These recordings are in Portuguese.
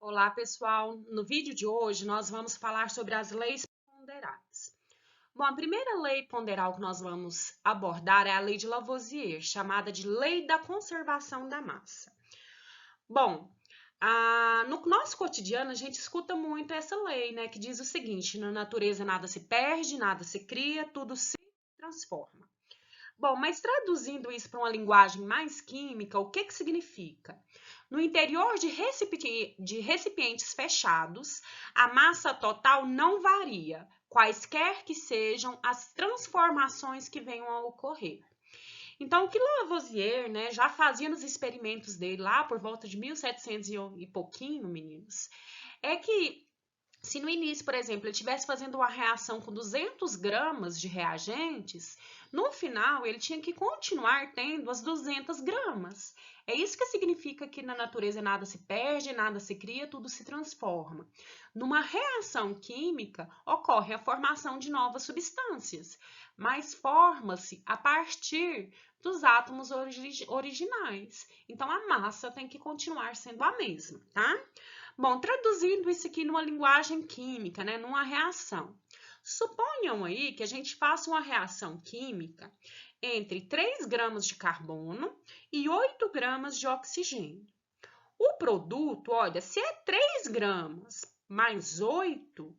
Olá, pessoal! No vídeo de hoje, nós vamos falar sobre as leis ponderais. Bom, a primeira lei ponderal que nós vamos abordar é a lei de Lavoisier, chamada de Lei da Conservação da Massa. Bom, no nosso cotidiano, a gente escuta muito essa lei, né, que diz o seguinte: na natureza nada se perde, nada se cria, tudo se transforma. Bom, mas traduzindo isso para uma linguagem mais química, o que significa? No interior de recipientes fechados, a massa total não varia, quaisquer que sejam as transformações que venham a ocorrer. Então, o que Lavoisier, né, já fazia nos experimentos dele lá por volta de 1700 e pouquinho, meninos, é que se no início, por exemplo, ele estivesse fazendo uma reação com 200 gramas de reagentes, no final ele tinha que continuar tendo as 200 gramas. É isso que significa que na natureza nada se perde, nada se cria, tudo se transforma. Numa reação química, ocorre a formação de novas substâncias, mas forma-se a partir dos átomos originais. Então, a massa tem que continuar sendo a mesma, tá? Bom, traduzindo isso aqui numa linguagem química, né, numa reação. Suponham aí que a gente faça uma reação química entre 3 gramas de carbono e 8 gramas de oxigênio. O produto, olha, se é 3 gramas mais 8,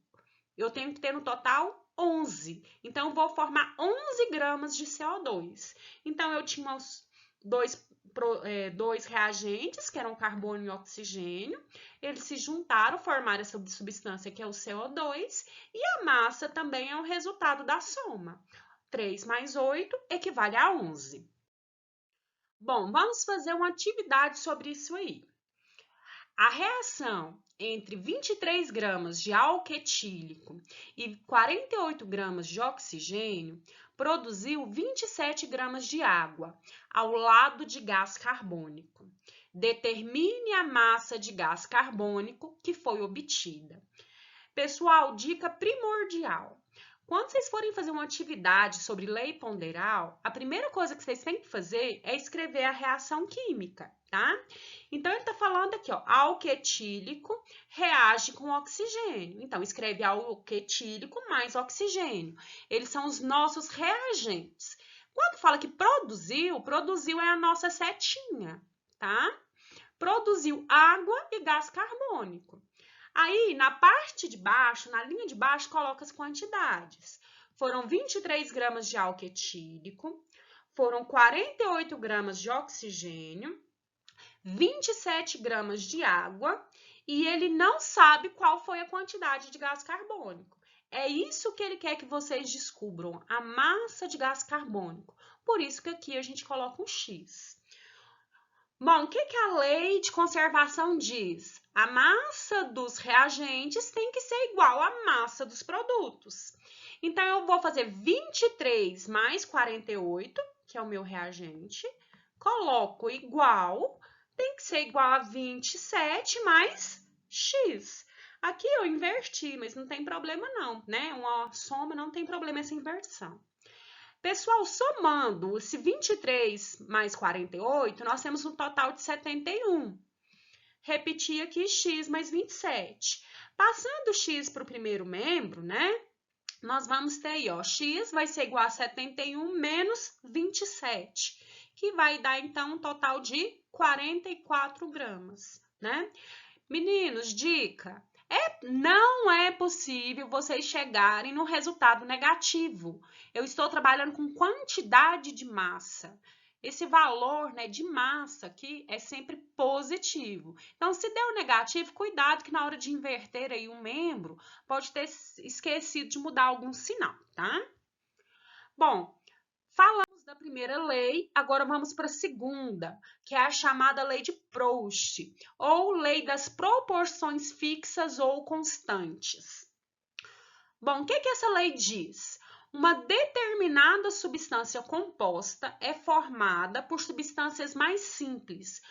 eu tenho que ter no total 11. Então, eu vou formar 11 gramas de CO2. Então, eu tinha os dois reagentes, que eram carbono e oxigênio, eles se juntaram, formaram essa substância que é o CO2, e a massa também é o resultado da soma. 3 mais 8 equivale a 11. Bom, vamos fazer uma atividade sobre isso aí. A reação entre 23 gramas de álcool etílico e 48 gramas de oxigênio produziu 27 gramas de água ao lado de gás carbônico. Determine a massa de gás carbônico que foi obtida. Pessoal, dica primordial. Quando vocês forem fazer uma atividade sobre lei ponderal, a primeira coisa que vocês têm que fazer é escrever a reação química, tá? Então, ele está falando aqui, ó, álcool etílico reage com oxigênio. Então, escreve álcool etílico mais oxigênio. Eles são os nossos reagentes. Quando fala que produziu é a nossa setinha, tá? Produziu água e gás carbônico. Aí, na parte de baixo, na linha de baixo, coloca as quantidades. Foram 23 gramas de álcool etílico, foram 48 gramas de oxigênio, 27 gramas de água, e ele não sabe qual foi a quantidade de gás carbônico. É isso que ele quer que vocês descubram, a massa de gás carbônico. Por isso que aqui a gente coloca um X. Bom, o que a lei de conservação diz? A massa dos reagentes tem que ser igual à massa dos produtos. Então, eu vou fazer 23 mais 48, que é o meu reagente, coloco igual, tem que ser igual a 27 mais X. Aqui eu inverti, mas não tem problema não, né? Uma soma não tem problema essa inversão. Pessoal, somando esse 23 mais 48, nós temos um total de 71. Repetir aqui x mais 27. Passando x para o primeiro membro, né? Nós vamos ter aí, ó, x vai ser igual a 71 menos 27, que vai dar, então, um total de 44 gramas, né? Meninos, dica. Não é possível vocês chegarem no resultado negativo. Eu estou trabalhando com quantidade de massa. Esse valor, né, de massa aqui é sempre positivo. Então, se deu negativo, cuidado que na hora de inverter aí um membro, pode ter esquecido de mudar algum sinal, tá? Bom, falamos da primeira lei, agora vamos para a segunda, que é a chamada lei de Proust, ou lei das proporções fixas ou constantes. Bom, o que essa lei diz? Uma determinada substância composta é formada por substâncias mais simples,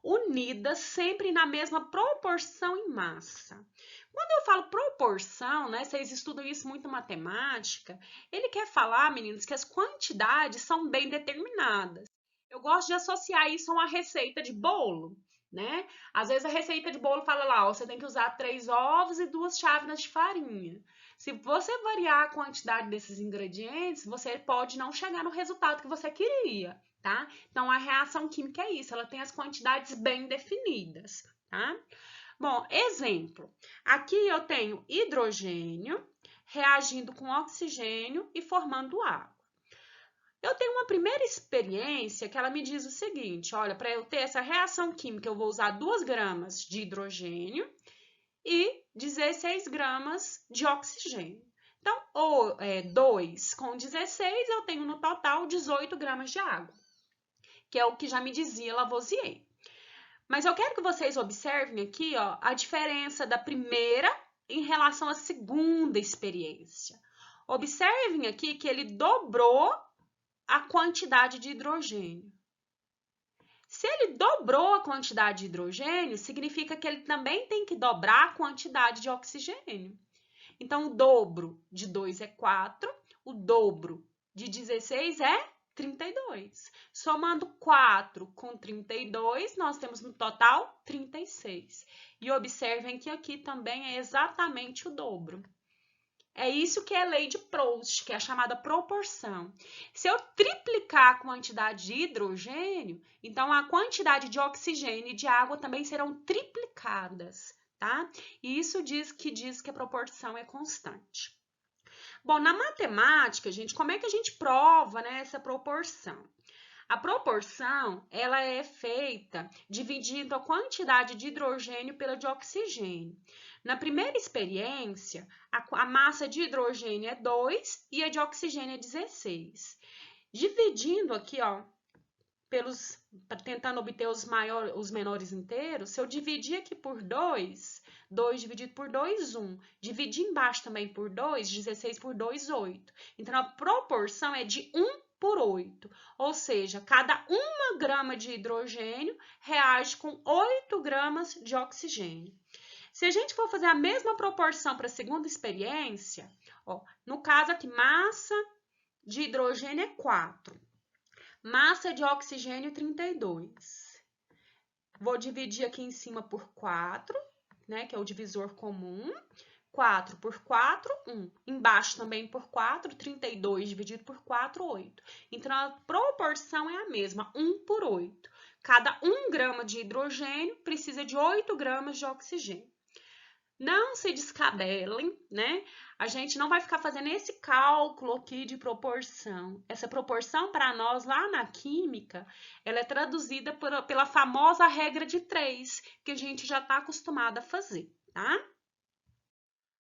unidas sempre na mesma proporção em massa. Quando eu falo proporção, né, vocês estudam isso muito em matemática, ele quer falar, meninos, que as quantidades são bem determinadas. Eu gosto de associar isso a uma receita de bolo, né? Às vezes a receita de bolo fala lá, ó, você tem que usar 3 ovos e 2 chávenas de farinha. Se você variar a quantidade desses ingredientes, você pode não chegar no resultado que você queria, tá? Então a reação química é isso, ela tem as quantidades bem definidas, tá? Bom, exemplo. Aqui eu tenho hidrogênio reagindo com oxigênio e formando água. Eu tenho uma primeira experiência que ela me diz o seguinte, olha, para eu ter essa reação química, eu vou usar 2 gramas de hidrogênio e 16 gramas de oxigênio. Então, 2 com 16, eu tenho no total 18 gramas de água, que é o que já me dizia Lavoisier. Mas eu quero que vocês observem aqui, ó, a diferença da primeira em relação à segunda experiência. Observem aqui que ele dobrou a quantidade de hidrogênio. Se ele dobrou a quantidade de hidrogênio, significa que ele também tem que dobrar a quantidade de oxigênio. Então, o dobro de 2 é 4, o dobro de 16 é 32. Somando 4 com 32, nós temos no total 36. E observem que aqui também é exatamente o dobro. É isso que é a lei de Proust, que é a chamada proporção. Se eu triplicar a quantidade de hidrogênio, então a quantidade de oxigênio e de água também serão triplicadas, tá? E isso diz que a proporção é constante. Bom, na matemática, gente, como é que a gente prova, né, essa proporção? A proporção, ela é feita dividindo a quantidade de hidrogênio pela de oxigênio. Na primeira experiência, a massa de hidrogênio é 2 e a de oxigênio é 16. Dividindo aqui, ó, tentando obter os menores inteiros, se eu dividir aqui por 2, 2 dividido por 2, 1. Dividir embaixo também por 2, 16 por 2, 8. Então, a proporção é de 1 por 8, ou seja, cada 1 grama de hidrogênio reage com 8 gramas de oxigênio. Se a gente for fazer a mesma proporção para a segunda experiência, ó, no caso aqui, massa de hidrogênio é 4, massa de oxigênio 32. Vou dividir aqui em cima por 4, né, que é o divisor comum. 4 por 4, 1. Embaixo também por 4, 32 dividido por 4, 8. Então, a proporção é a mesma, 1 por 8. Cada 1 grama de hidrogênio precisa de 8 gramas de oxigênio. Não se descabelem, né? A gente não vai ficar fazendo esse cálculo aqui de proporção. Essa proporção, para nós, lá na química, ela é traduzida pela famosa regra de 3, que a gente já está acostumado a fazer, tá?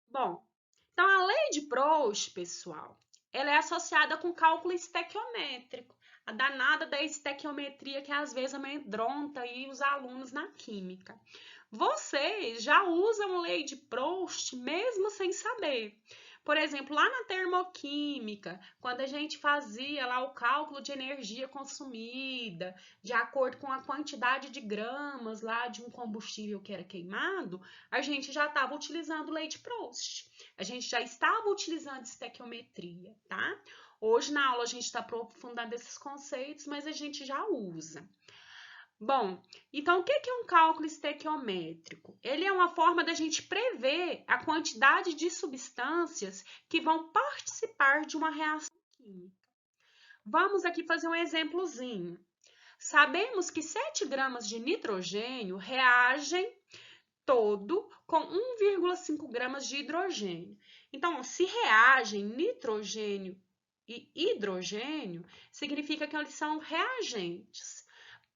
Bom, então a lei de Proust, pessoal, ela é associada com cálculo estequiométrico, a danada da estequiometria que às vezes amedronta aí os alunos na química. Vocês já usam lei de Proust mesmo sem saber. Por exemplo, lá na termoquímica, quando a gente fazia lá o cálculo de energia consumida, de acordo com a quantidade de gramas lá de um combustível que era queimado, a gente já estava utilizando lei de Proust. A gente já estava utilizando estequiometria, tá? Hoje na aula a gente está aprofundando esses conceitos, mas a gente já usa. Bom, então o que é um cálculo estequiométrico? Ele é uma forma da gente prever a quantidade de substâncias que vão participar de uma reação química. Vamos aqui fazer um exemplozinho. Sabemos que 7 gramas de nitrogênio reagem todo com 1,5 gramas de hidrogênio. Então, se reagem nitrogênio e hidrogênio, significa que eles são reagentes.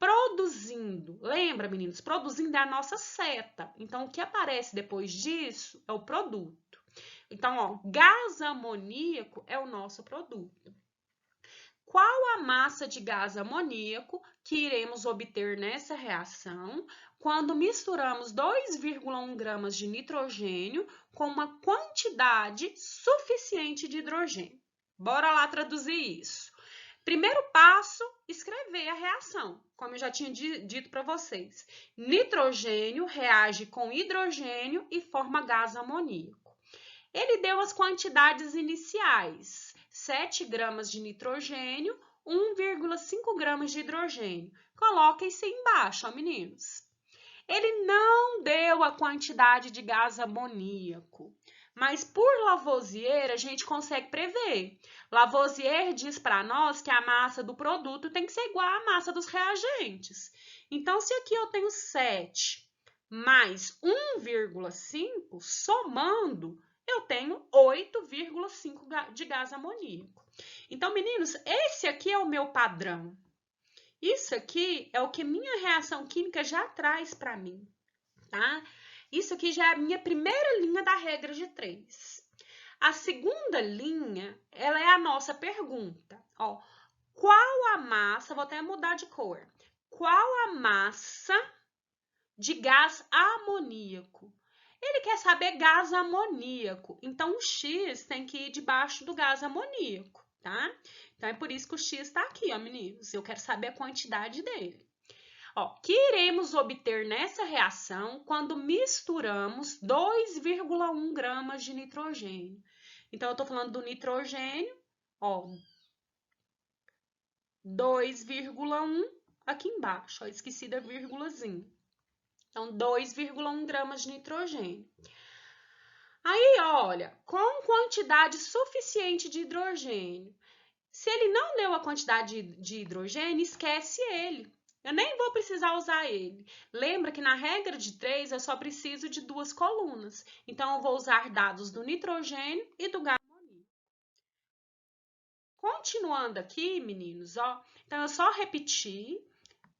Produzindo, lembra, meninos? Produzindo é a nossa seta. Então, o que aparece depois disso é o produto. Então, ó, gás amoníaco é o nosso produto. Qual a massa de gás amoníaco que iremos obter nessa reação quando misturamos 2,1 gramas de nitrogênio com uma quantidade suficiente de hidrogênio? Bora lá traduzir isso. Primeiro passo, escrever a reação, como eu já tinha dito para vocês. Nitrogênio reage com hidrogênio e forma gás amoníaco. Ele deu as quantidades iniciais, 7 gramas de nitrogênio, 1,5 gramas de hidrogênio. Coloquem-se embaixo, ó, meninos. Ele não deu a quantidade de gás amoníaco, mas por Lavoisier a gente consegue prever. Lavoisier diz para nós que a massa do produto tem que ser igual à massa dos reagentes. Então, se aqui eu tenho 7 mais 1,5, somando, eu tenho 8,5 de gás amoníaco. Então, meninos, esse aqui é o meu padrão. Isso aqui é o que minha reação química já traz para mim, tá? Isso aqui já é a minha primeira linha da regra de 3. A segunda linha, ela é a nossa pergunta. Ó, qual a massa, vou até mudar de cor, qual a massa de gás amoníaco? Ele quer saber gás amoníaco, então o X tem que ir debaixo do gás amoníaco, tá? Então é por isso que o X está aqui, ó, meninos. Eu quero saber a quantidade dele. Ó, que iremos obter nessa reação quando misturamos 2,1 gramas de nitrogênio. Então, eu estou falando do nitrogênio, ó, 2,1 aqui embaixo, ó, esqueci da vírgulazinha. Então, 2,1 gramas de nitrogênio. Aí, olha, com quantidade suficiente de hidrogênio. Se ele não deu a quantidade de hidrogênio, esquece ele. Eu nem vou precisar usar ele. Lembra que na regra de 3 eu só preciso de 2 colunas. Então, eu vou usar dados do nitrogênio e do gás amoníaco. Continuando aqui, meninos, ó. Então, eu só repeti.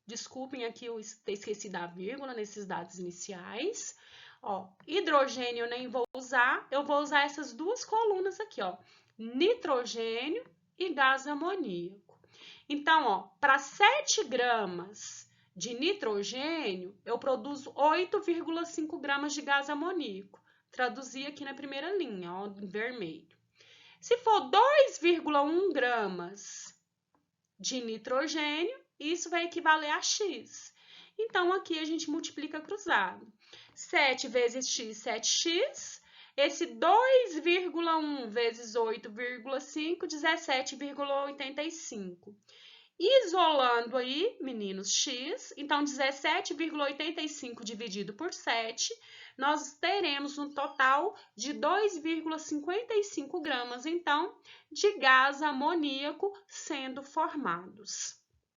Desculpem aqui eu ter esquecido a vírgula nesses dados iniciais. Ó, hidrogênio eu nem vou usar. Eu vou usar essas duas colunas aqui, ó. Nitrogênio e gás amoníaco. Então, ó, para 7 gramas de nitrogênio, eu produzo 8,5 gramas de gás amoníaco. Traduzi aqui na primeira linha, ó, em vermelho. Se for 2,1 gramas de nitrogênio, isso vai equivaler a X. Então, aqui a gente multiplica cruzado. 7 vezes X, 7X. Esse 2,1 vezes 8,5, 17,85. Isolando aí, meninos, X, então 17,85 dividido por 7, nós teremos um total de 2,55 gramas, então, de gás amoníaco sendo formados.